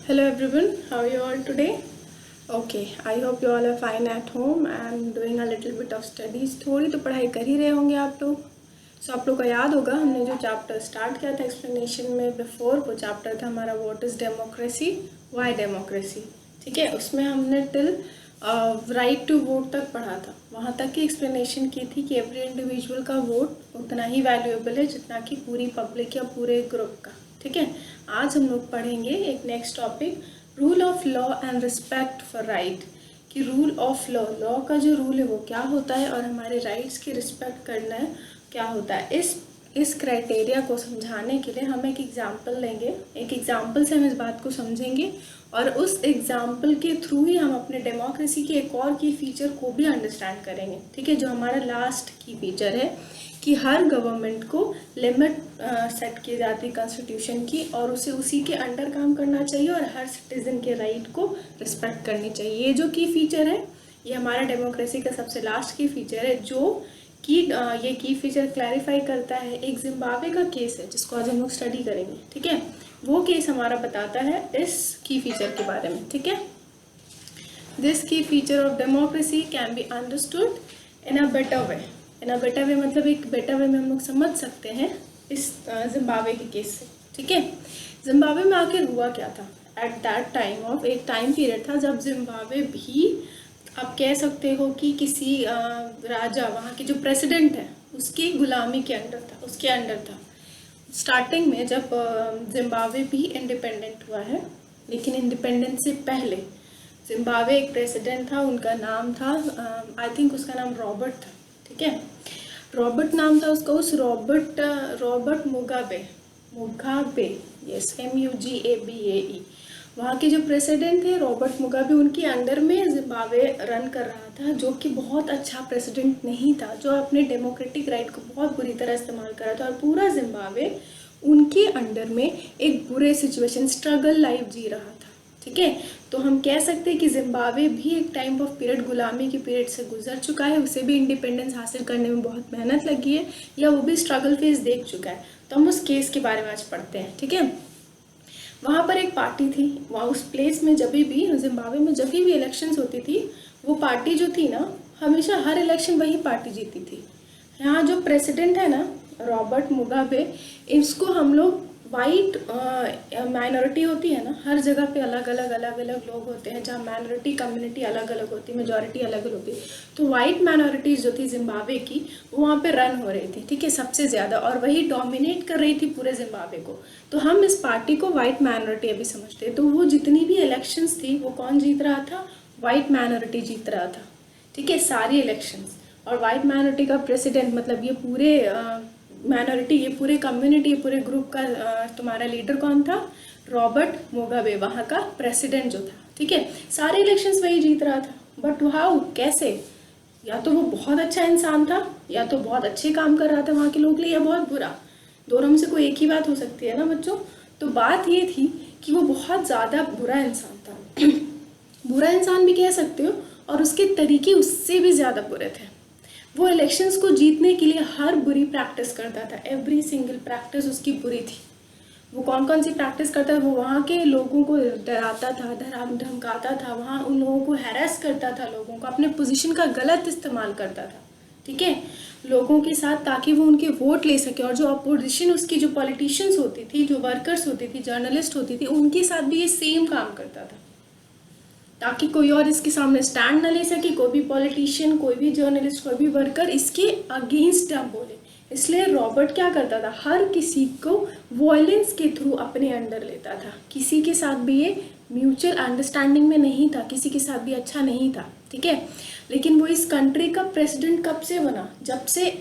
Hello everyone, how are you all today? Okay, I hope you all are fine at home and doing a little bit of studies. थोड़ी तो पढ़ाई कर ही रहे होंगे आप लोग. आप लोग को याद होगा हमने जो चैप्टर स्टार्ट किया था एक्सप्लेनेशन में बिफोर, वो चैप्टर था हमारा what is democracy, why democracy. ठीक है, उसमें हमने टिल राइट टू वोट तक पढ़ा था. वहाँ तक की एक्सप्लेनेशन की थी कि एवरी इंडिविजुअल का वोट उतना ही वैल्यूएबल है जितना कि पूरी पब्लिक या पूरे ग्रुप का. ठीक है, आज हम लोग पढ़ेंगे एक next topic, rule of law and respect for right. कि रूल ऑफ लॉ का जो रूल है वो क्या होता है और हमारे राइट्स की रिस्पेक्ट करना है क्या होता है. इस क्राइटेरिया को समझाने के लिए हम एक एग्जाम्पल लेंगे. एक एग्जाम्पल से हम इस बात को समझेंगे और उस एग्जाम्पल के थ्रू ही हम अपने डेमोक्रेसी के एक और की फीचर को भी अंडरस्टैंड करेंगे. ठीक है, जो हमारा लास्ट की फीचर है कि हर गवर्नमेंट को लिमिट सेट की जाती है कॉन्स्टिट्यूशन की और उसे उसी के अंडर काम करना चाहिए और हर सिटीजन के राइट को रिस्पेक्ट करनी चाहिए. ये जो की फीचर है ये हमारा डेमोक्रेसी का सबसे लास्ट की फीचर है, जो कि ये की फीचर क्लैरिफाई करता है एक जिम्बाब्वे का केस है जिसको आज हम लोग स्टडी करेंगे. ठीक है, वो केस हमारा बताता है इस की फीचर के बारे में. ठीक है, दिस की feature of democracy can be understood in a better way. In a better way मतलब एक बेटर वे में हम लोग समझ सकते हैं इस जिम्बाब्वे के केस से. ठीक है, जिम्बाब्वे में आखिर हुआ क्या था एट दैट टाइम ऑफ, एक टाइम पीरियड था जब जिम्बाब्वे भी आप कह सकते हो कि किसी राजा, वहाँ के जो प्रेसिडेंट है उसकी गुलामी के अंडर था, उसके अंडर था. स्टार्टिंग में जब जिम्बाब्वे भी इंडिपेंडेंट हुआ है, लेकिन इंडिपेंडेंस से पहले जिम्बाब्वे एक प्रेसिडेंट था, उनका नाम था आई थिंक उसका नाम रॉबर्ट था. ठीक है, रॉबर्ट नाम था उसका. उस रॉबर्ट मुगाबे यस MUGABE, वहाँ के जो प्रेसिडेंट थे रॉबर्ट मुगाबे, उनके अंडर में जिम्बाब्वे रन कर रहा था, जो कि बहुत अच्छा प्रेसिडेंट नहीं था, जो अपने डेमोक्रेटिक राइट को बहुत बुरी तरह इस्तेमाल कर रहा था. और पूरा जिम्बाब्वे उनके अंडर में एक बुरे सिचुएशन, स्ट्रगल लाइफ जी रहा था. ठीक है, तो हम कह सकते हैं कि जिम्बाब्वे भी एक टाइम ऑफ पीरियड, गुलामी के पीरियड से गुजर चुका है. उसे भी इंडिपेंडेंस हासिल करने में बहुत मेहनत लगी है, या वो भी स्ट्रगल फेज देख चुका है. तो हम उस केस के बारे में आज पढ़ते हैं. ठीक है, वहाँ पर एक पार्टी थी, वहाँ उस प्लेस में जब भी जिम्बाब्वे में जब भी इलेक्शंस होती थी, वो पार्टी जो थी ना, हमेशा हर इलेक्शन वही पार्टी जीती थी. यहाँ जो प्रेसिडेंट है ना रॉबर्ट मुगाबे, इसको हम लोग वाइट माइनॉरिटी होती है ना, हर जगह पे अलग अलग लोग होते हैं, जहाँ माइनॉरिटी कम्युनिटी अलग अलग होती है, मेजॉरिटी अलग अलग होती है. तो वाइट माइनॉरिटीज जो थी जिम्बाब्वे की, वो वहाँ पे रन हो रही थी. ठीक है, सबसे ज़्यादा, और वही डोमिनेट कर रही थी पूरे जिम्बाब्वे को. तो हम इस पार्टी को वाइट माइनॉरिटी अभी समझते हैं. तो वो जितनी भी इलेक्शंस थी वो कौन जीत रहा था? वाइट माइनॉरिटी जीत रहा था. ठीक है, सारी इलेक्शंस. और वाइट माइनॉरिटी का प्रेसिडेंट मतलब ये पूरे माइनॉरिटी, ये पूरे कम्युनिटी, ये पूरे ग्रुप का तुम्हारा लीडर कौन था? रॉबर्ट मुगाबे, वहाँ का प्रेसिडेंट जो था. ठीक है, सारे इलेक्शंस वही जीत रहा था. बट हाउ, कैसे? या तो वो बहुत अच्छा इंसान था, या तो बहुत अच्छे काम कर रहा था वहाँ के लोगों के लिए, या बहुत बुरा. दोनों में से कोई एक ही बात हो सकती है ना बच्चों. तो बात ये थी कि वो बहुत ज़्यादा बुरा इंसान था. बुरा इंसान भी कह सकते हो, और उसके तरीके उससे भी ज़्यादा बुरे थे. वो इलेक्शंस को जीतने के लिए हर बुरी प्रैक्टिस करता था. एवरी सिंगल प्रैक्टिस उसकी बुरी थी. वो कौन कौन सी प्रैक्टिस करता है? वो वहाँ के लोगों को डराता था, धमकाता था, वहाँ उन लोगों को हैरेस करता था, लोगों को अपने पोजीशन का गलत इस्तेमाल करता था. ठीक है, लोगों के साथ, ताकि वो उनके वोट ले सके. और जो अपोजिशन उसकी जो पॉलिटिशियंस होती थी, जो वर्कर्स होती थी, जर्नलिस्ट होती थी, उनके साथ भी ये सेम काम करता था, ताकि कोई और इसके सामने स्टैंड ना ले सके. कोई भी पॉलिटिशियन, कोई भी जर्नलिस्ट, कोई भी वर्कर इसके अगेंस्ट ना बोले. इसलिए रॉबर्ट क्या करता था? हर किसी को वॉयलेंस के थ्रू अपने अंडर लेता था. किसी के साथ भी ये म्यूचुअल अंडरस्टैंडिंग में नहीं था, किसी के साथ भी अच्छा नहीं था. ठीक है, लेकिन वो इस कंट्री का प्रेसिडेंट कब से बना? जब से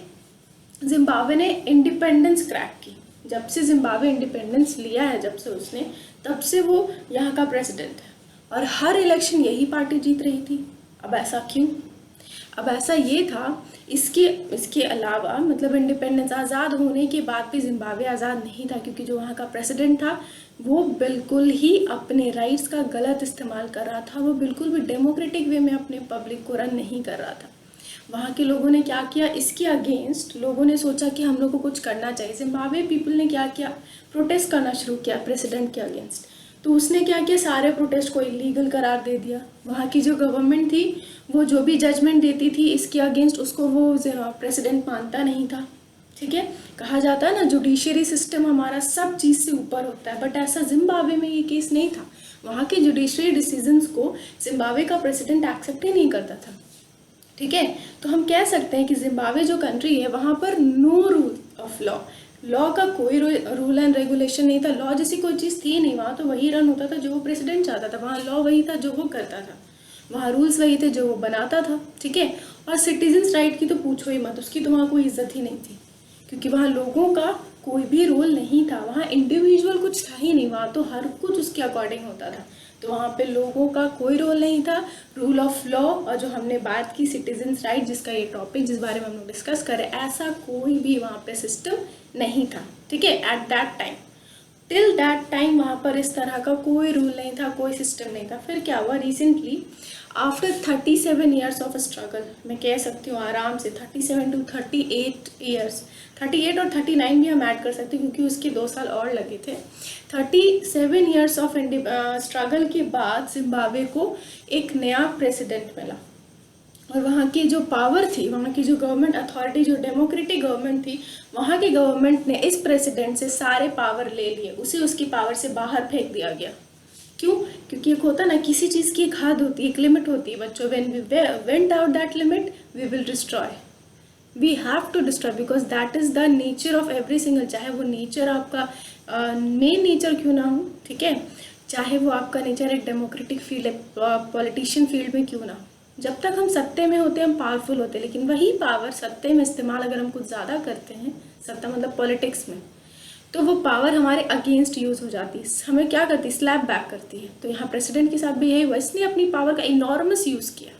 जिम्बाब्वे ने इंडिपेंडेंस क्रैक की. जब से जिम्बाब्वे इंडिपेंडेंस लिया है, जब से उसने, तब से वो यहाँ का प्रेसिडेंट है. और हर इलेक्शन यही पार्टी जीत रही थी. अब ऐसा क्यों? अब ऐसा ये था, इसके अलावा मतलब इंडिपेंडेंस, आज़ाद होने के बाद भी जिम्बाब्वे आज़ाद नहीं था, क्योंकि जो वहाँ का प्रेसिडेंट था वो बिल्कुल ही अपने राइट्स का गलत इस्तेमाल कर रहा था. वो बिल्कुल भी डेमोक्रेटिक वे में अपने पब्लिक को रन नहीं कर रहा था. वहाँ के लोगों ने क्या किया? इसके अगेंस्ट लोगों ने सोचा कि हम लोग को कुछ करना चाहिए. जिम्बाब्वे पीपल ने क्या किया? प्रोटेस्ट करना शुरू किया प्रेसिडेंट के अगेंस्ट. तो उसने क्या किया, सारे प्रोटेस्ट को इलीगल करार दे दिया। वहाँ की जो गवर्नमेंट थी वो जो भी जजमेंट देती थी इसके अगेंस्ट, उसको वो प्रेसिडेंट मानता नहीं था। ठीक है, कहा जाता है ना जुडिशरी सिस्टम हमारा सब चीज़ से ऊपर होता है, बट ऐसा जिम्बाब्वे में ये केस नहीं था। वहाँ के जुडिशरी डिसीजंस को जिम्बाब्वे का प्रेसिडेंट एक्सेप्ट ही नहीं करता था। ठीक है, तो हम कह सकते हैं कि जिम्बाब्वे जो कंट्री है वहाँ पर नो रूल ऑफ लॉ का कोई रूल एंड रेगुलेशन नहीं था। लॉ जैसी कोई चीज़ थी नहीं, वहाँ तो वही रन होता था जो वो प्रेसिडेंट चाहता था, वहाँ लॉ वही था जो वो करता था, वहाँ रूल्स वही थे जो वो बनाता था। ठीक है, और सिटीजन्स राइट की तो पूछो ही मत, उसकी तो वहाँ कोई इज्जत ही नहीं थी, क्योंकि वहाँ लोगों का कोई भी रोल नहीं था, वहाँ इंडिविजुअल कुछ था ही नहीं, वहाँ तो हर कुछ उसके अकॉर्डिंग होता था। तो वहाँ पे लोगों का कोई रोल नहीं था, रूल ऑफ लॉ और जो हमने बात की सिटीजन्स राइट, जिसका ये टॉपिक जिस बारे में हम लोग डिस्कस करें, ऐसा कोई भी वहाँ पे सिस्टम नहीं था। ठीक है, at that time, till that time वहाँ पर इस तरह का कोई रूल नहीं था, कोई सिस्टम नहीं था। फिर क्या हुआ, recently after 37 years of struggle, मैं कह सकती हूँ आराम से 37 to 38 ईयर्स, 38 और 39 भी हम ऐड कर सकते हैं क्योंकि उसके 2 साल और लगे थे। 37 ईयर्स ऑफ स्ट्रगल के बाद जिम्बाब्वे को एक नया प्रेसिडेंट मिला, और वहाँ की जो पावर थी, वहाँ की जो गवर्नमेंट अथॉरिटी, जो डेमोक्रेटिक गवर्नमेंट थी, वहाँ की गवर्नमेंट ने इस प्रेसिडेंट से सारे पावर ले लिए, उसे उसकी पावर से बाहर फेंक दिया गया। क्यों? क्योंकि एक होता ना, किसी चीज़ की एक हद होती है, एक लिमिट होती है बच्चों, when we went out that limit we will destroy, we have to destroy, because that is the nature of every single, चाहे वो नेचर आपका मेन नेचर क्यों ना हो, ठीक है, चाहे वो आपका नेचर एक डेमोक्रेटिक फील्ड, पॉलिटिशियन फील्ड में क्यों ना हो, जब तक हम सत्ते में होते हैं हम पावरफुल होते हैं, लेकिन वही पावर सत्ते में इस्तेमाल अगर हम कुछ ज़्यादा करते हैं, सत्ता मतलब पॉलिटिक्स में, तो वो पावर हमारे अगेंस्ट यूज़ हो जाती है, हमें क्या करती है, स्लैप बैक करती है। तो यहाँ प्रेसिडेंट के साथ भी यही हुआ, इसने अपनी पावर का इनॉर्मस यूज़ किया,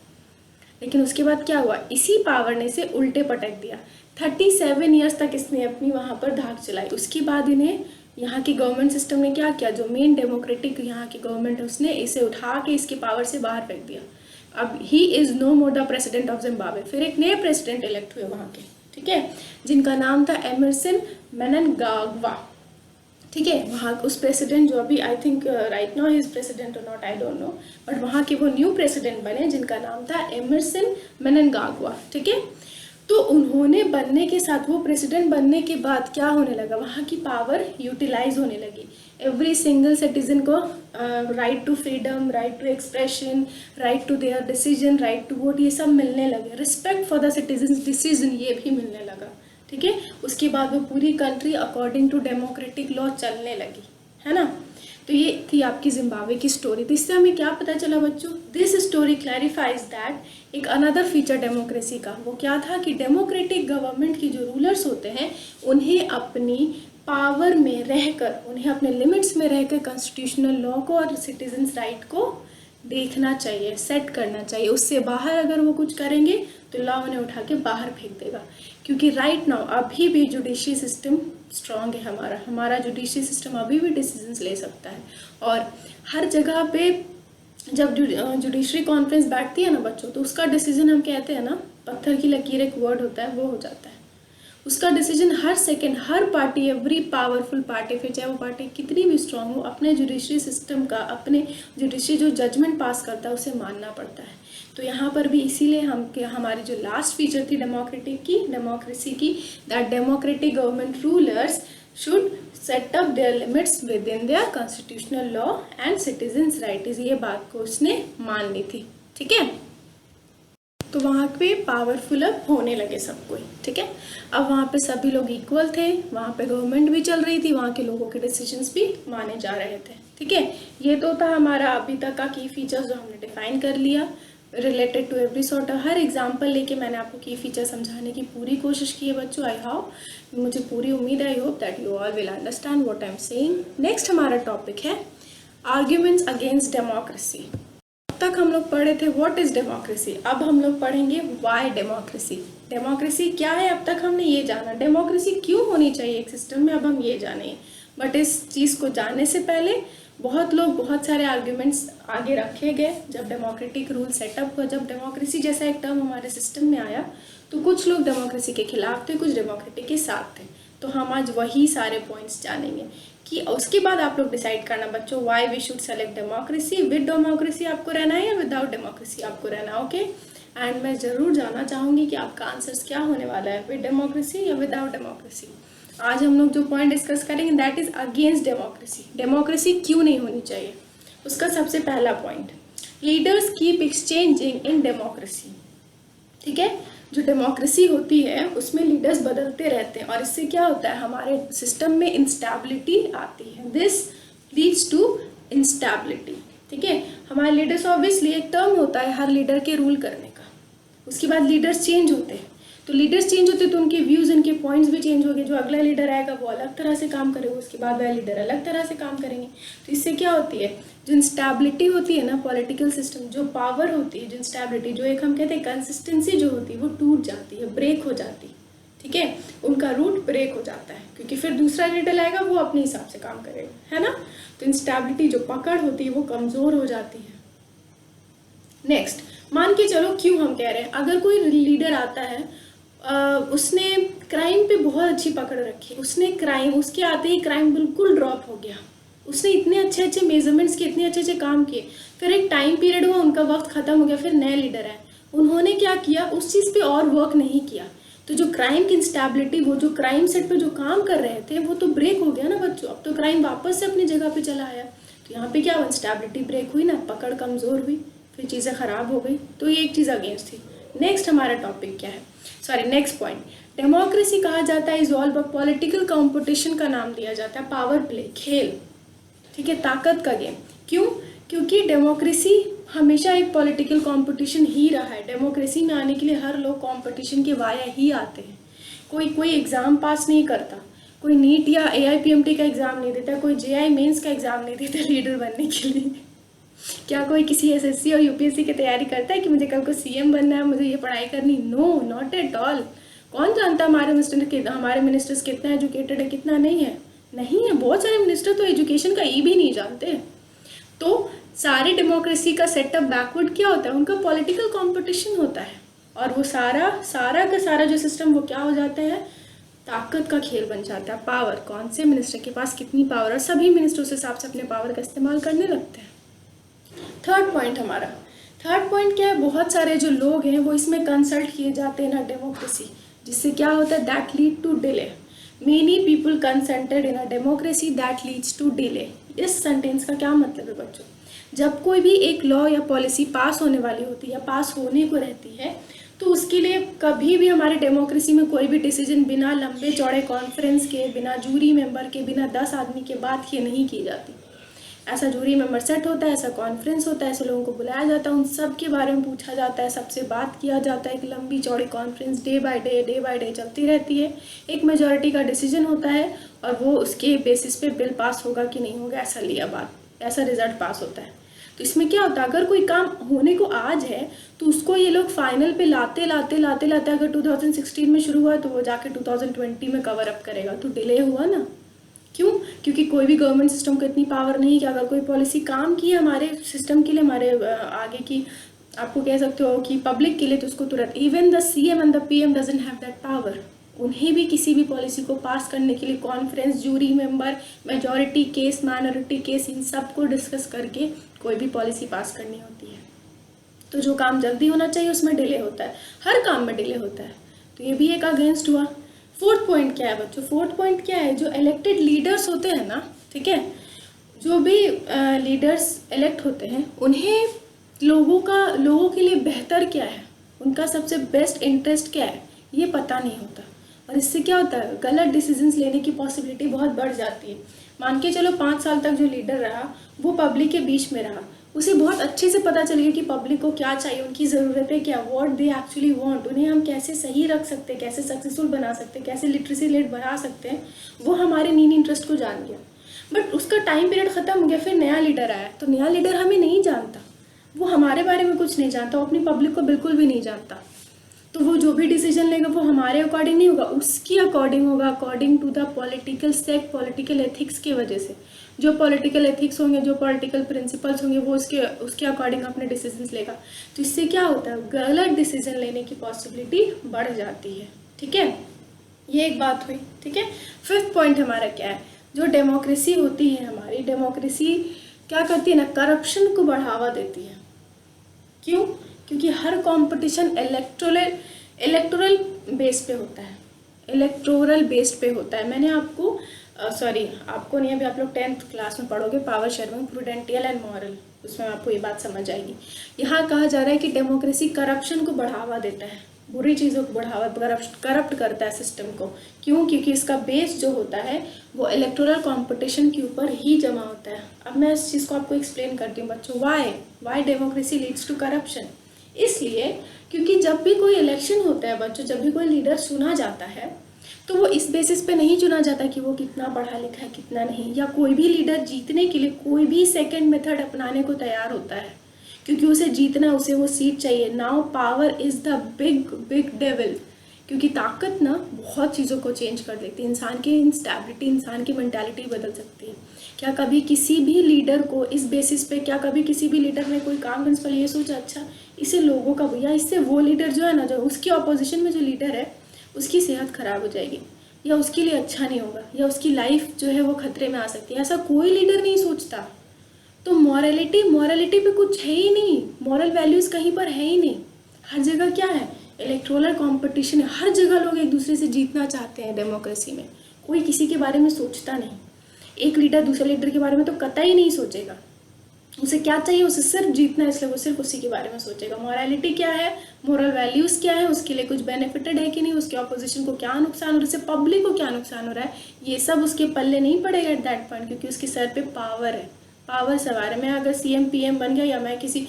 लेकिन उसके बाद क्या हुआ, इसी पावर ने इसे उल्टे पटक दिया। 37 ईयर्स तक इसने अपनी वहाँ पर धाक चलाई। उसके बाद इन्हें यहाँ की गवर्नमेंट सिस्टम ने क्या किया, जो मेन डेमोक्रेटिक यहाँ की गवर्नमेंट है उसने इसे उठा के इसकी पावर से बाहर फेंक दिया। अब he is no more the president of Zimbabwe. फिर एक नए प्रेसिडेंट इलेक्ट हुए वहाँ के, ठीक है, जिनका नाम था एमरसन मननगागवा। ठीक है, वहाँ उस प्रेसिडेंट जो अभी I think right now is president और not, I don't know, but वहाँ के वो न्यू प्रेसिडेंट बने जिनका नाम था एमरसन मननगागवा। ठीक है, तो उन्होंने बनने के साथ, वो प्रेसिडेंट बनने के बाद क्या होने लगा, वहाँ की पावर यूटिलाइज होने लगी। एवरी सिंगल सिटीजन को right to freedom, right to expression, right to their decision, right to vote, ये सब मिलने लगे। Respect for the citizen decision ये भी मिलने लगा। ठीक है, उसके बाद वो पूरी country according to democratic law चलने लगी, है ना। तो ये थी आपकी जिम्बाब्वे की स्टोरी। तो इससे हमें क्या पता चला बच्चों, दिस स्टोरी क्लैरिफाइज दैट एक अनदर फीचर डेमोक्रेसी का, वो क्या था कि डेमोक्रेटिक गवर्नमेंट की जो रूलर्स होते हैं उन्हें अपनी पावर में रहकर, उन्हें अपने लिमिट्स में रहकर कॉन्स्टिट्यूशनल लॉ को और सिटीजन्स राइट को देखना चाहिए, सेट करना चाहिए। उससे बाहर अगर वो कुछ करेंगे तो लॉ उन्हें उठा के बाहर फेंक देगा। क्योंकि राइट नाउ अभी भी जुडिशरी सिस्टम स्ट्रांग है, हमारा जुडिशरी सिस्टम अभी भी डिसीजंस ले सकता है। और हर जगह पे जब जुडिशरी कॉन्फ्रेंस बैठती है ना बच्चों, तो उसका डिसीजन हम कहते हैं ना, पत्थर की लकीर एक वर्ड होता है, वो हो जाता है। उसका डिसीजन हर सेकंड, हर पार्टी, एवरी पावरफुल पार्टी, फिर चाहे वो पार्टी कितनी भी स्ट्रांग हो, अपने जुडिशरी सिस्टम का, अपने जुडिशरी जो जजमेंट पास करता है उसे मानना पड़ता है। तो यहाँ पर भी इसीलिए हमारी जो लास्ट फीचर थी डेमोक्रेसी की, that democratic government rulers should set up there limits with in their constitutional law and citizens right, ये बात को उसने मान ली थी। ठीक है, तो वहाँ पे पावरफुल अब होने लगे सब कोई। ठीक है, अब वहाँ पे सभी लोग इक्वल थे, वहाँ पे गवर्नमेंट भी चल रही थी, वहाँ के लोगों के डिसीजंस भी माने जा रहे थे। ठीक है, ये तो था हमारा अभी तक का की फीचर्स जो हमने डिफाइन कर लिया रिलेटेड टू एवरी सॉर्ट। हर एग्जाम्पल लेके मैंने आपको की फीचर समझाने की पूरी कोशिश की है बच्चों। मुझे पूरी उम्मीद है, I hope that you all will understand what I am saying. Next हमारा टॉपिक है आर्ग्यूमेंट्स अगेंस्ट डेमोक्रेसी। अब तक हम लोग पढ़े थे व्हाट इज डेमोक्रेसी, अब हम लोग पढ़ेंगे व्हाई डेमोक्रेसी। डेमोक्रेसी क्या है, अब तक हमने ये जाना, डेमोक्रेसी क्यों होनी चाहिए एक सिस्टम में, अब हम ये जानेंगे। बट इस चीज़ को जानने से पहले बहुत सारे आर्ग्यूमेंट्स आगे रखे गए जब डेमोक्रेटिक रूल सेटअप हुआ। जब डेमोक्रेसी जैसा एक टर्म हमारे सिस्टम में आया तो कुछ लोग डेमोक्रेसी के खिलाफ थे, कुछ डेमोक्रेटिक के साथ थे। तो हम आज वही सारे पॉइंट्स जानेंगे कि उसके बाद आप लोग डिसाइड करना बच्चों why we should select democracy, with democracy आपको रहना है या विदाउट डेमोक्रेसी आपको रहना है। ओके, एंड मैं ज़रूर जानना चाहूँगी कि आपका आंसर्स क्या होने वाला है, विद डेमोक्रेसी या विदाउट डेमोक्रेसी। आज हम लोग जो पॉइंट डिस्कस करेंगे that is against democracy. Democracy क्यों नहीं होनी चाहिए, उसका सबसे पहला point, leaders keep exchanging in democracy. ठीक है, जो डेमोक्रेसी होती है उसमें लीडर्स बदलते रहते हैं और इससे क्या होता है, हमारे सिस्टम में इंस्टेबिलिटी आती है। This leads to instability. ठीक है, हमारे लीडर्स ऑब्वियसली एक टर्म होता है हर लीडर के रूल करने का, उसके बाद लीडर्स चेंज होते हैं, तो लीडर्स चेंज होते हैं तो उनके व्यूज़ उनके पॉइंट्स भी चेंज होंगे। जो अगला लीडर आएगा वो अलग तरह से काम करेगा, उसके बाद वह लीडर अलग तरह से काम करेंगे। तो इससे क्या होती है, जो इंस्टेबिलिटी होती है ना पॉलिटिकल सिस्टम, जो पावर होती है, जो इंस्टेबिलिटी, जो एक हम कहते हैं कंसिस्टेंसी जो होती है वो टूट जाती है, ब्रेक हो जाती है। ठीक है, उनका रूट ब्रेक हो जाता है क्योंकि फिर दूसरा लीडर आएगा वो अपने हिसाब से काम करेगा, है ना। तो इंस्टेबिलिटी जो पकड़ होती है वो कमज़ोर हो जाती है। नेक्स्ट, मान के चलो क्यों हम कह रहे हैं, अगर कोई लीडर आता है उसने क्राइम पे बहुत अच्छी पकड़ रखी, उसने क्राइम, उसके आते ही क्राइम बिल्कुल ड्रॉप हो गया, उसने इतने अच्छे अच्छे मेजरमेंट्स किए, इतने अच्छे अच्छे काम किए, फिर एक टाइम पीरियड हुआ, उनका वक्त खत्म हो गया, फिर नए लीडर आए, उन्होंने क्या किया, उस चीज़ पे और वर्क नहीं किया, तो जो क्राइम की इंस्टेबिलिटी, वो जो क्राइम सेट पे जो काम कर रहे थे वो तो ब्रेक हो गया ना बच्चों। अब तो क्राइम वापस से अपनी जगह पे चला आया, तो यहाँ पे क्या हुआ, इंस्टेबिलिटी ब्रेक हुई ना, पकड़ कमज़ोर हुई, फिर चीज़ें ख़राब हो गई। तो ये एक चीज़ अगेंस्ट थी। नेक्स्ट हमारा टॉपिक क्या है, सॉरी नेक्स्ट पॉइंट, डेमोक्रेसी कहा जाता है is all about political competition का नाम दिया जाता है, पावर प्ले, खेल। ठीक है, ताकत का गेम। क्यों, क्योंकि डेमोक्रेसी हमेशा एक पॉलिटिकल कंपटीशन ही रहा है। डेमोक्रेसी में आने के लिए हर लोग कंपटीशन के वाया ही आते हैं। कोई एग्ज़ाम पास नहीं करता, कोई नीट या AIPMT का एग्ज़ाम नहीं देता, कोई JI मेंस का एग्ज़ाम नहीं देता लीडर बनने के लिए। क्या कोई किसी SSC और UPSC की तैयारी करता है कि मुझे कल को CM बनना है, मुझे ये पढ़ाई करनी? No, not at all. कौन जानता हमारे मिनिस्टर्स कितना एजुकेटेड है कितना नहीं है? नहीं है, बहुत सारे मिनिस्टर तो एजुकेशन का ई भी नहीं जानते। तो सारे डेमोक्रेसी का सेटअप बैकवर्ड क्या होता है, उनका पॉलिटिकल कंपटीशन होता है, और वो सारा का सारा जो सिस्टम वो क्या हो जाता है, ताकत का खेल बन जाता है। पावर, कौन से मिनिस्टर के पास कितनी पावर, और सभी मिनिस्टर उस हिसाब से अपने पावर का इस्तेमाल करने लगते हैं। थर्ड पॉइंट हमारा, थर्ड पॉइंट क्या है, बहुत सारे जो लोग हैं वो इसमें कंसल्ट किए जाते हैं ना डेमोक्रेसी, जिससे क्या होता है, that lead to delay. Many people consulted in a democracy that leads to delay. इस सेंटेंस का क्या मतलब है बच्चों, जब कोई भी एक लॉ या पॉलिसी पास होने वाली होती है या पास होने को रहती है, तो उसके लिए कभी भी हमारे डेमोक्रेसी में कोई भी डिसीजन बिना लंबे चौड़े कॉन्फ्रेंस के, बिना जूरी मेंबर के, बिना 10 आदमी के बात किए नहीं की जाती। ऐसा जूरी मेंबर सेट होता है, ऐसा कॉन्फ्रेंस होता है, ऐसे लोगों को बुलाया जाता है, उन सब के बारे में पूछा जाता है, सबसे बात किया जाता है। एक लंबी चौड़ी कॉन्फ्रेंस डे बाय डे चलती रहती है। एक मेजॉरिटी का डिसीजन होता है और वो उसके बेसिस पे बिल पास होगा कि नहीं होगा, ऐसा लिया बात, ऐसा रिजल्ट पास होता है। तो इसमें क्या होता है, अगर कोई काम होने को आज है तो उसको ये लोग फाइनल पे लाते अगर 2016 में शुरू हुआ तो वो जाके 2020 में कवर अप करेगा, तो डिले हुआ ना। क्यों, क्योंकि कोई भी गवर्नमेंट सिस्टम को इतनी पावर नहीं कि अगर कोई पॉलिसी काम की है हमारे सिस्टम के लिए, हमारे आगे की, आपको कह सकते हो कि पब्लिक के लिए, तो उसको तुरंत, even the CM and the PM doesn't have that power. उन्हें भी किसी भी पॉलिसी को पास करने के लिए conference, jury member, majority case, minority case, इन सब को डिस्कस करके कोई भी पॉलिसी पास करनी होती है। तो जो काम जल्दी होना चाहिए उसमें डिले होता है, हर काम में डिले होता है। तो ये भी एक अगेंस्ट हुआ। फोर्थ पॉइंट क्या है बच्चों, फोर्थ पॉइंट क्या है, जो इलेक्टेड लीडर्स होते हैं ना, ठीक है, जो भी लीडर्स इलेक्ट होते हैं उन्हें लोगों के लिए बेहतर क्या है, उनका सबसे बेस्ट इंटरेस्ट क्या है, ये पता नहीं होता। और इससे क्या होता है, गलत डिसीजंस लेने की पॉसिबिलिटी बहुत बढ़ जाती है। मान के चलो 5 साल तक जो लीडर रहा वो पब्लिक के बीच में रहा, उसे बहुत अच्छे से पता चल गया कि पब्लिक को क्या चाहिए, उनकी ज़रूरतें क्या, व्हाट दे एक्चुअली वांट, उन्हें हम कैसे सही रख सकते हैं, कैसे सक्सेसफुल बना सकते हैं, कैसे लिटरेसी रेट बढ़ा सकते हैं, वो हमारे नीड इंटरेस्ट को जान गया। बट उसका टाइम पीरियड ख़त्म हो गया, फिर नया लीडर आया, तो नया लीडर हमें नहीं जानता, वो हमारे बारे में कुछ नहीं जानता, वो अपनी पब्लिक को बिल्कुल भी नहीं जानता। तो वो जो भी डिसीजन लेगा वो हमारे अकॉर्डिंग नहीं होगा, उसकी अकॉर्डिंग होगा, according to the political set, political ethics की वजह से। जो पॉलिटिकल एथिक्स होंगे, जो पॉलिटिकल प्रिंसिपल्स होंगे, वो उसके अकॉर्डिंग अपने डिसीजंस लेगा। तो इससे क्या होता है, गलत डिसीजन लेने की पॉसिबिलिटी बढ़ जाती है। ठीक है, ये एक बात हुई। ठीक है, फिफ्थ पॉइंट हमारा क्या है, जो डेमोक्रेसी होती है हमारी, डेमोक्रेसी क्या करती है ना, करप्शन को बढ़ावा देती है। क्यों? क्योंकि हर कंपटीशन इलेक्टोरल बेस पे होता है, इलेक्टोरल बेस्ड पे होता है। मैंने आपको आपको नहीं, अभी आप लोग 10th क्लास में पढ़ोगे पावर शेयरिंग, प्रूडेंटियल एंड मॉरल, उसमें आपको ये बात समझ आएगी। यहाँ कहा जा रहा है कि डेमोक्रेसी करप्शन को बढ़ावा देता है, बुरी चीज़ों को बढ़ावा, करप्ट करता है सिस्टम को। क्यों? क्योंकि इसका बेस जो होता है वो इलेक्टोरल कंपटीशन के ऊपर ही जमा होता है। अब मैं इस चीज़ को आपको एक्सप्लेन करती हूँ बच्चों, why democracy leads to corruption. इसलिए क्योंकि जब भी कोई इलेक्शन होता है बच्चों, जब भी कोई लीडर चुना जाता है तो वो इस बेसिस पे नहीं चुना जाता कि वो कितना पढ़ा लिखा है कितना नहीं, या कोई भी लीडर जीतने के लिए कोई भी सेकंड मेथड अपनाने को तैयार होता है, क्योंकि उसे जीतना, उसे वो सीट चाहिए। Now power is the big devil, क्योंकि ताकत ना बहुत चीज़ों को चेंज कर देती है, इंसान की इंस्टेबिलिटी, इंसान की मेंटालिटी बदल सकती है। क्या कभी किसी भी लीडर को इस बेसिस पे, क्या कभी किसी भी लीडर ने कोई काम करने पर ये सोचा अच्छा इससे लोगों का, या इससे वो लीडर जो है ना, जो उसकी ऑपोजिशन में जो लीडर है उसकी सेहत खराब हो जाएगी, या उसके लिए अच्छा नहीं होगा, या उसकी लाइफ जो है वो खतरे में आ सकती है, ऐसा कोई लीडर नहीं सोचता। तो मॉरलिटी पे कुछ है ही नहीं, मॉरल वैल्यूज़ कहीं पर है ही नहीं। हर जगह क्या है, इलेक्टोरल कंपटीशन है, हर जगह लोग एक दूसरे से जीतना चाहते हैं। डेमोक्रेसी में कोई किसी के बारे में सोचता नहीं, एक लीडर दूसरे लीडर के बारे में तो कतई नहीं सोचेगा। उसे क्या चाहिए, उसे सिर्फ जीतना है, इसलिए वो सिर्फ उसी के बारे में सोचेगा। मॉरलिटी क्या है, मोरल वैल्यूज़ क्या है, उसके लिए कुछ बेनिफिटेड है कि नहीं, उसके ऑपोजिशन को क्या नुकसान हो रहा है, उससे पब्लिक को क्या नुकसान हो रहा है, ये सब उसके पल्ले नहीं पड़ेगा एट दैट पॉइंट, क्योंकि उसके सर पे पावर है, पावर सवार है। मैं अगर CM PM बन गया, या मैं किसी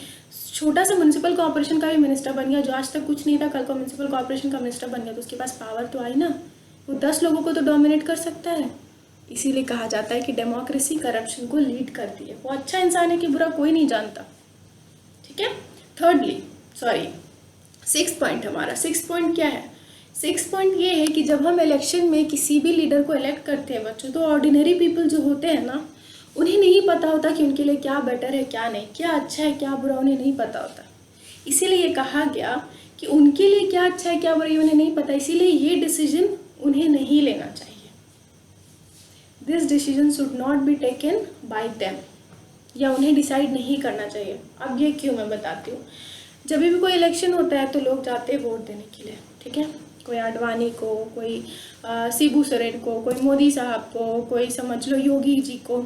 छोटा सा म्यूनसिपल कॉर्पोरेशन का भी मिनिस्टर बन गया, जो आज तक कुछ नहीं था, कल को म्यूनसिपल कॉर्पोरेशन का मिनिस्टर बन गया, तो उसके पास पावर तो आई ना, वो 10 लोगों को तो डोमिनेट कर सकता है। इसीलिए कहा जाता है कि डेमोक्रेसी करप्शन को लीड करती है। वो अच्छा इंसान है कि बुरा कोई नहीं जानता, ठीक है। सिक्स पॉइंट हमारा, 6 पॉइंट क्या है, 6 पॉइंट ये है कि जब हम इलेक्शन में किसी भी लीडर को इलेक्ट करते हैं बच्चों, तो ऑर्डिनरी पीपल जो होते हैं ना, उन्हें नहीं पता होता कि उनके लिए क्या बेटर है क्या नहीं, क्या अच्छा है क्या बुरा, उन्हें नहीं पता होता। इसीलिए ये कहा गया कि उनके लिए क्या अच्छा है क्या बुरा ये उन्हें नहीं पता, इसीलिए ये डिसीजन उन्हें नहीं लेना चाहिए। This decision should not be taken by them, या उन्हें डिसाइड नहीं करना चाहिए। अब ये क्यों, मैं बताती हूँ। जब भी कोई इलेक्शन होता है तो लोग जाते हैं वोट देने के लिए, ठीक है। कोई आडवाणी को, कोई शिबू सोरेन को, कोई मोदी साहब को, कोई समझ लो योगी जी को,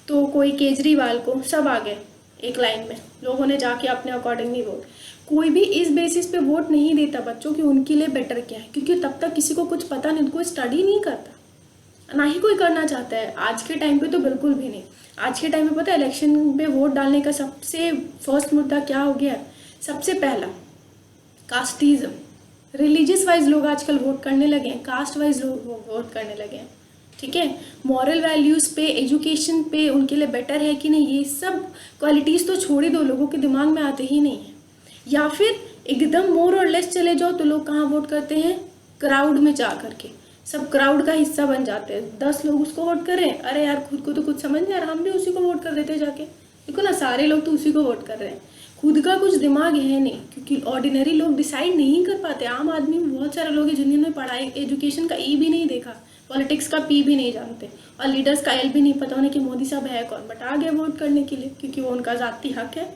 तो कोई केजरीवाल को, सब आ गए एक लाइन में, लोगों ने जाके अपने अकॉर्डिंगली वोट। कोई भी इस बेसिस पे वोट नहीं देता बच्चों कि उनके लिए बेटर क्या है, क्योंकि तब तक किसी को कुछ पता नहीं, कोई स्टडी नहीं करता, ना ही कोई करना चाहता है। आज के टाइम पे तो बिल्कुल भी नहीं। आज के टाइम में पता है इलेक्शन पे वोट डालने का सबसे फर्स्ट मुद्दा क्या हो गया, सबसे पहला कास्टिज्म। रिलीजियस वाइज लोग आजकल वोट करने लगे हैं, कास्ट वाइज लोग वोट करने लगे हैं, ठीक है। मॉरल वैल्यूज़ पे, एजुकेशन पे उनके लिए बेटर है कि नहीं, ये सब क्वालिटीज़ तो छोड़ ही दो, लोगों के दिमाग में आते ही नहीं है। या फिर एकदम मोर और लेस चले जाओ तो लोग कहाँ वोट करते हैं, क्राउड में जा करके, सब क्राउड का हिस्सा बन जाते हैं। 10 लोग उसको वोट करें, अरे यार खुद को तो कुछ समझ नहीं आ रहा, हम भी उसी को वोट कर देते जाके। देखो ना, सारे लोग तो उसी को वोट कर रहे हैं, खुद का कुछ दिमाग है नहीं, क्योंकि ऑर्डिनरी लोग डिसाइड नहीं कर पाते। आम आदमी में बहुत सारे लोग हैं जिन्होंने पढ़ाई, एजुकेशन का ई भी नहीं देखा, पॉलिटिक्स का पी भी नहीं जानते, और लीडर्स का एल भी नहीं पता उन्हें कि मोदी साहब है कौन, बट आ गए वोट करने के लिए, क्योंकि वो उनका ज़ाती हक है।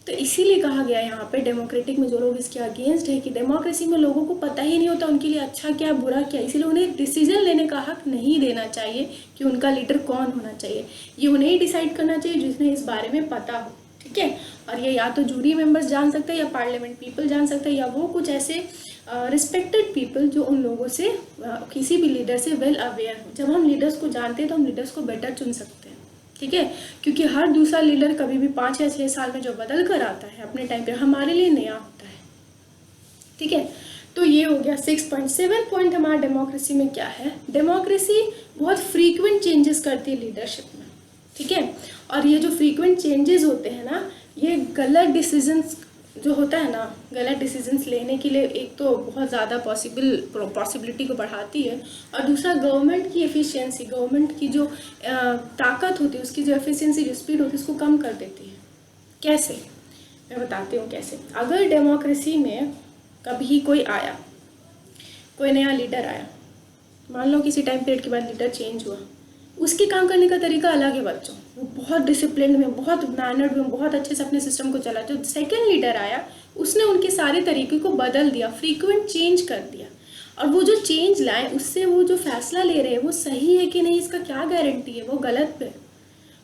तो इसीलिए कहा गया यहाँ पे डेमोक्रेटिक में जो लोग इसके अगेंस्ट है कि डेमोक्रेसी में लोगों को पता ही नहीं होता उनके लिए अच्छा क्या बुरा क्या, इसीलिए उन्हें डिसीजन लेने का हक नहीं देना चाहिए कि उनका लीडर कौन होना चाहिए। ये उन्हें ही डिसाइड करना चाहिए जिसने इस बारे में पता हो, ठीक है। और ये या तो जूरी मेंबर्स जान सकते हैं, या पार्लियामेंट पीपल जान सकते हैं, या वो कुछ ऐसे रिस्पेक्टेड पीपल जो उन लोगों से किसी भी लीडर से वेल अवेयर हो। जब हम लीडर्स को जानते हैं तो हम लीडर्स को बेटर चुन सकते हैं, ठीक है। क्योंकि हर दूसरा लीडर कभी भी 5 या 6 साल में जो बदल कर आता है अपने टाइम पे, हमारे लिए नया होता है, ठीक है। तो ये हो गया 6 पॉइंट। 7 पॉइंट हमारा डेमोक्रेसी में क्या है, डेमोक्रेसी बहुत फ्रीक्वेंट चेंजेस करती है लीडरशिप में, ठीक है। और ये जो फ्रीक्वेंट चेंजेस होते हैं ना, ये गलत डिसीजंस जो होता है ना, गलत डिसीजंस लेने के लिए एक तो बहुत ज़्यादा पॉसिबिलिटी को बढ़ाती है, और दूसरा गवर्नमेंट की एफिशिएंसी, गवर्नमेंट की जो ताकत होती है, उसकी जो एफिशिएंसी, जो स्पीड होती है, उसको कम कर देती है। कैसे, मैं बताती हूँ कैसे। अगर डेमोक्रेसी में कभी कोई आया, कोई नया लीडर आया, मान लो किसी टाइम पीरियड के बाद लीडर चेंज हुआ, उसके काम करने का तरीका अलग है बच्चों। वो बहुत डिसिप्लिन में, बहुत मैनर्ड में, बहुत अच्छे से अपने सिस्टम को चला। जो सेकेंड लीडर आया उसने उनके सारे तरीके को बदल दिया, फ्रीक्वेंट चेंज कर दिया। और वो जो चेंज लाए उससे वो जो फैसला ले रहे हैं वो सही है कि नहीं, इसका क्या गारंटी है? वो गलत पे,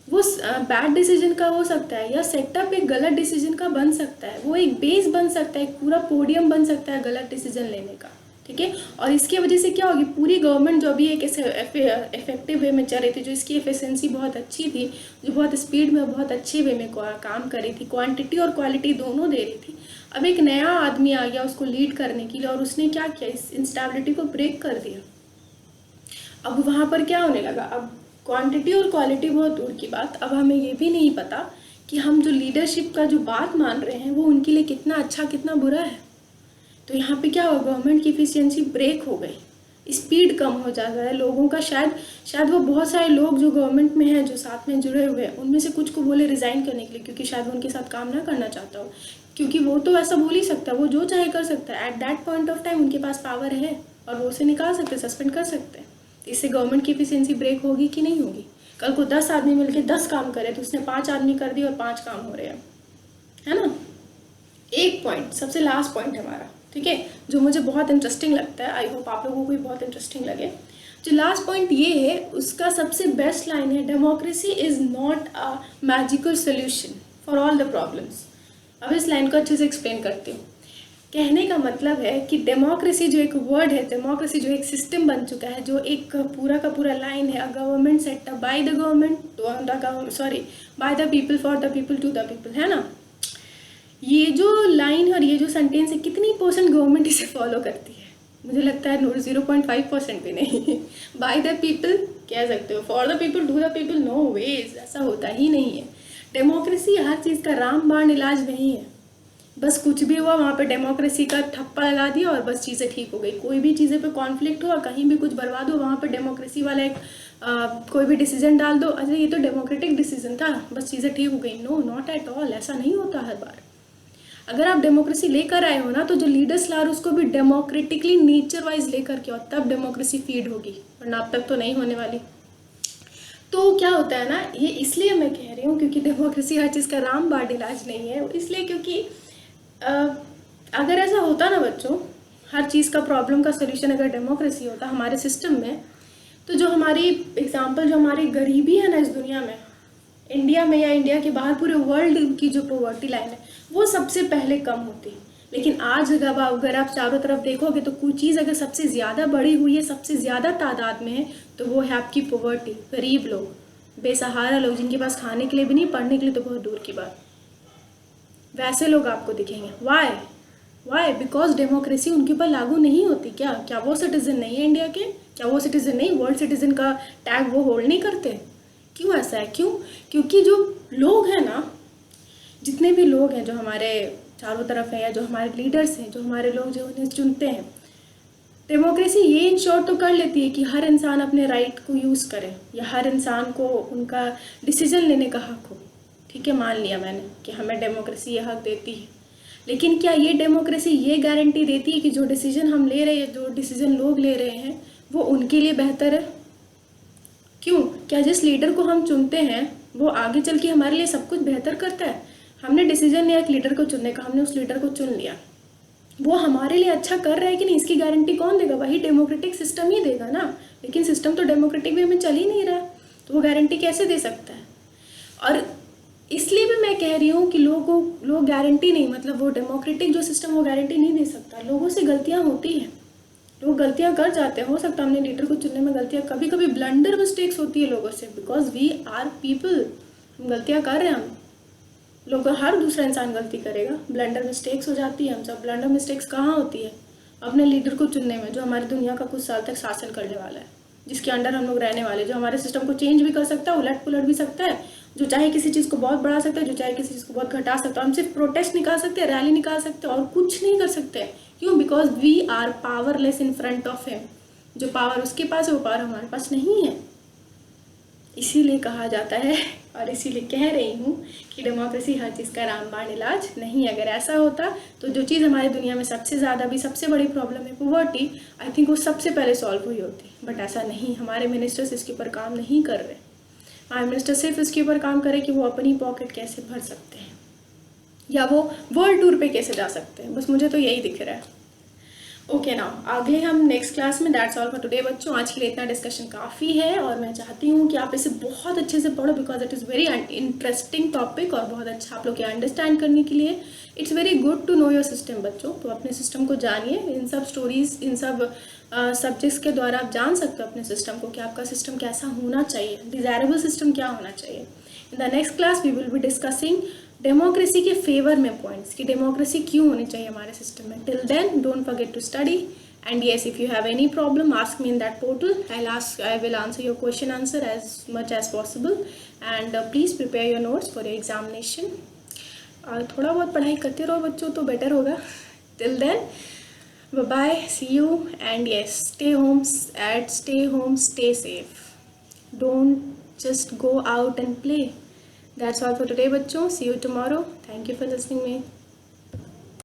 वो बैड डिसीजन का हो सकता है, या सेटअप एक गलत डिसीजन का बन सकता है। वो एक बेस बन सकता है, एक पूरा पोडियम बन सकता है गलत डिसीजन लेने का। ठीक है, और इसकी वजह से क्या होगी, पूरी गवर्नमेंट जो भी एक इफेक्टिव वे में चल रही थी, जो इसकी एफिशिएंसी बहुत अच्छी थी, जो बहुत स्पीड में बहुत अच्छे वे में काम कर रही थी, क्वांटिटी और क्वालिटी दोनों दे रही थी, अब एक नया आदमी आ गया उसको लीड करने के लिए, और उसने क्या किया, इस इंस्टेबिलिटी को ब्रेक कर दिया। अब वहाँ पर क्या होने लगा, अब क्वांटिटी और क्वालिटी बहुत दूर की बात, अब हमें ये भी नहीं पता कि हम जो लीडरशिप का जो बात मान रहे हैं वो उनके लिए कितना अच्छा कितना बुरा है। तो यहाँ पे क्या हो, गवर्नमेंट की इफिशियंसी ब्रेक हो गई, स्पीड कम हो जाता है लोगों का। शायद वो बहुत सारे लोग जो गवर्नमेंट में हैं, जो साथ में जुड़े हुए हैं, उनमें से कुछ को बोले रिज़ाइन करने के लिए, क्योंकि शायद वो उनके साथ काम ना करना चाहता हो, क्योंकि वो तो ऐसा बोल ही सकता है, वो जो चाहे कर सकता है। At that point of time उनके पास पावर है और वो उसे निकाल सकते हैं, सस्पेंड कर सकते हैं। तो इससे गवर्नमेंट की इफिशियंसी ब्रेक होगी कि नहीं होगी? कल को 10 आदमी मिलकर 10 काम करे तो उसने 5 आदमी कर दिए और 5 काम हो रहे हैं, है ना। एक पॉइंट, सबसे लास्ट पॉइंट हमारा, ठीक है, जो मुझे बहुत इंटरेस्टिंग लगता है, आई होप आप लोगों को भी बहुत इंटरेस्टिंग लगे। जो लास्ट पॉइंट ये है, उसका सबसे बेस्ट लाइन है, democracy is not a magical solution for all the problems. अब इस लाइन को अच्छे से एक्सप्लेन करती हूँ। कहने का मतलब है कि डेमोक्रेसी जो एक वर्ड है, डेमोक्रेसी जो एक सिस्टम बन चुका है, जो एक पूरा का पूरा लाइन है, a government set up by the government by the people for the people to the people, है ना। ये जो लाइन और ये जो सेंटेंस है, कितनी % गवर्नमेंट इसे फॉलो करती है? मुझे लगता है 0.5% भी नहीं। बाय द पीपल कह सकते हो, for the people to the people no ways, ऐसा होता ही नहीं है। डेमोक्रेसी हर चीज़ का रामबाण इलाज नहीं है। बस कुछ भी हुआ वहाँ पे डेमोक्रेसी का ठप्पा लगा दिया और बस चीज़ें ठीक हो गई। कोई भी चीज़ें पे कॉन्फ्लिक्ट हुआ, कहीं भी कुछ बर्बाद हो, वहाँ पे डेमोक्रेसी वाला एक कोई भी डिसीजन डाल दो, अच्छा ये तो डेमोक्रेटिक डिसीजन था, बस चीज़ें ठीक हो गई। नो, नॉट एट ऑल, ऐसा नहीं होता हर बार। अगर आप डेमोक्रेसी लेकर आए हो ना, तो जो लीडर्स ला रहे उसको भी डेमोक्रेटिकली नेचर वाइज लेकर के आओ, तब डेमोक्रेसी फीड होगी, वरना अब तक तो नहीं होने वाली। तो क्या होता है ना, ये इसलिए मैं कह रही हूँ क्योंकि डेमोक्रेसी हर चीज़ का रामबाण इलाज नहीं है। इसलिए क्योंकि अगर ऐसा होता ना बच्चों, हर चीज़ का प्रॉब्लम का सोल्यूशन अगर डेमोक्रेसी होता हमारे सिस्टम में, तो जो हमारी एग्जांपल, जो हमारी गरीबी है ना इस दुनिया में, इंडिया में या इंडिया के बाहर पूरे वर्ल्ड की जो पॉवर्टी लाइन है, वो सबसे पहले कम होती। लेकिन आज अगर आप चारों तरफ देखोगे तो कोई चीज़ अगर सबसे ज़्यादा बढ़ी हुई है, सबसे ज़्यादा तादाद में है, तो वो है आपकी पॉवर्टी, गरीब लोग, बेसहारा लोग, जिनके पास खाने के लिए भी नहीं, पढ़ने के लिए तो बहुत दूर की बात। वैसे लोग आपको दिखेंगे। वाई? बिकॉज डेमोक्रेसी उनके ऊपर लागू नहीं होती। क्या वो सिटीजन नहीं है इंडिया के? क्या वो सिटीजन नहीं, वर्ल्ड सिटीजन का टैग वो होल्ड नहीं करते? क्यों ऐसा है? क्योंकि जो लोग हैं ना, जितने भी लोग हैं जो हमारे चारों तरफ है, या जो हमारे लीडर्स हैं, जो हमारे लोग जो उन्हें चुनते हैं, डेमोक्रेसी ये इंश्योर तो कर लेती है कि हर इंसान अपने राइट को यूज़ करे, या हर इंसान को उनका डिसीजन लेने का हक हो। ठीक है, मान लिया मैंने कि हमें डेमोक्रेसी ये हक देती है, लेकिन क्या ये डेमोक्रेसी ये गारंटी देती है कि जो डिसीजन हम ले रहे हैं, जो डिसीजन लोग ले रहे हैं, वो उनके लिए बेहतर है? क्यों? क्या जिस लीडर को हम चुनते हैं वो आगे चल के हमारे लिए सब कुछ बेहतर करता है? हमने डिसीजन लिया एक लीडर को चुनने का, हमने उस लीडर को चुन लिया, वो हमारे लिए अच्छा कर रहा है कि नहीं, इसकी गारंटी कौन देगा? वही डेमोक्रेटिक सिस्टम ही देगा ना। लेकिन सिस्टम तो डेमोक्रेटिक वे में चल ही नहीं रहा, तो वो गारंटी कैसे दे सकता है? और इसलिए भी मैं कह रही हूँ कि लोग गारंटी नहीं, मतलब वो डेमोक्रेटिक जो सिस्टम वो गारंटी नहीं दे सकता। लोगों से गलतियाँ होती हैं, लोग गलतियाँ कर जाते हैं। हो सकता है हमने लीडर को चुनने में गलतियाँ, कभी कभी ब्लंडर मिस्टेक्स होती है लोगों से, बिकॉज वी आर पीपल, हम गलतियाँ कर रहे हैं। हम लोग, हर दूसरा इंसान गलती करेगा, ब्लंडर मिस्टेक्स हो जाती है। हम सब ब्लंडर मिस्टेक्स कहाँ होती है? अपने लीडर को चुनने में, जो हमारी दुनिया का कुछ साल तक शासन करने वाला है, जिसके अंडर हम लोग रहने वाले, जो हमारे सिस्टम को चेंज भी कर सकता है, उलट पुलट भी सकता है, जो चाहे किसी चीज़ को बहुत बढ़ा सकता है, जो चाहे किसी चीज़ को बहुत घटा सकता है। हम सिर्फ प्रोटेस्ट निकाल सकते हैं, रैली निकाल सकते हैं, और कुछ नहीं कर सकते। क्यों? Because we are powerless in front of him. जो पावर उसके पास है वो पावर हमारे पास नहीं है। इसीलिए कहा जाता है, और इसीलिए कह रही हूँ कि डेमोक्रेसी हर चीज़ का रामबाण इलाज नहीं। अगर ऐसा होता तो जो चीज़ हमारी दुनिया में सबसे ज़्यादा भी सबसे बड़ी प्रॉब्लम है पॉवर्टी, आई थिंक वो सबसे पहले सॉल्व हुई होती। बट ऐसा नहीं, हमारे मिनिस्टर्स इसके ऊपर काम नहीं कर रहे। हमारे मिनिस्टर सिर्फ इसके ऊपर काम करे कि वो अपनी पॉकेट कैसे भर सकते हैं या वो वर्ल्ड टूर पे कैसे जा सकते हैं, बस मुझे तो यही दिख रहा है। ओके ना, आगे हम नेक्स्ट क्लास में। दैट्स ऑल फॉर टुडे बच्चों। आज के लिए इतना डिस्कशन काफ़ी है और मैं चाहती हूँ कि आप इसे बहुत अच्छे से पढ़ो because it is very interesting topic और बहुत अच्छा आप लोग के अंडरस्टैंड करने के लिए। It's very good to know your system बच्चों। तो अपने सिस्टम को जानिए, इन सब स्टोरीज, इन सब सब्जेक्ट्स के द्वारा आप जान सकते हो अपने सिस्टम को कि आपका सिस्टम कैसा होना चाहिए, डिज़ायरेबल सिस्टम क्या होना चाहिए। In the next class we will be discussing democracy के फेवर में पॉइंट्स कि डेमोक्रेसी क्यों होनी चाहिए हमारे सिस्टम में। Till then don't forget to study and yes, if you have any problem ask me in that portal. I will answer your question answer as much as possible and please prepare your notes for your examination. थोड़ा बहुत पढ़ाई करते रहो बच्चों तो better होगा। Till then bye bye, see you and yes, stay home, stay safe. Don't just go out and play. That's all for today बच्चों. See you tomorrow. Thank you for listening me.